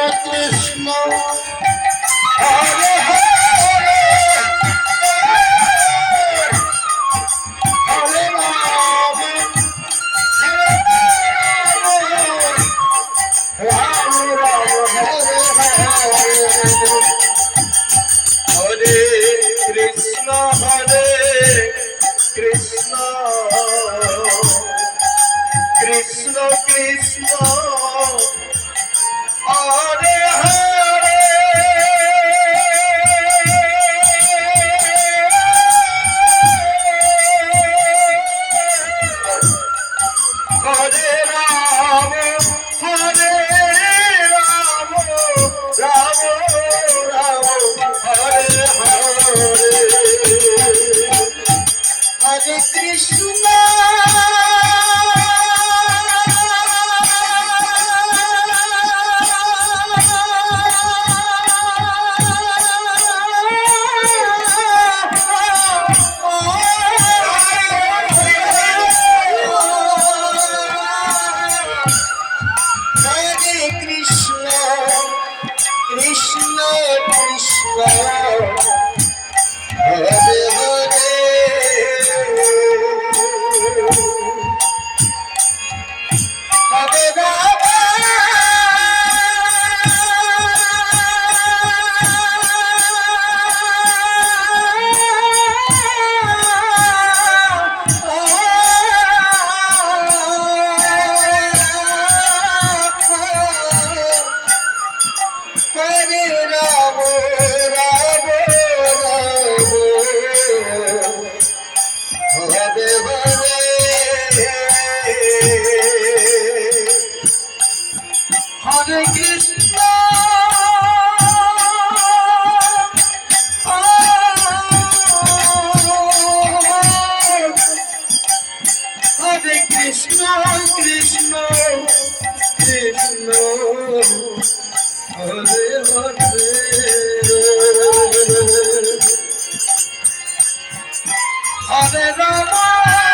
Krishna Hare Hare Hare Ram Ram Ram Hare Hare Krishna Krishna Krishna Krishna Hare Hare Hare Ram Hare Ram Ram Ram Hare Hare Hare Krishna Krishna Krishna Hare Hare Hare Ram Hare Ram Ram Ram Hare Hare Hare Krishna Hare Krishna Krishna Krishna Hare Hare Hare Ram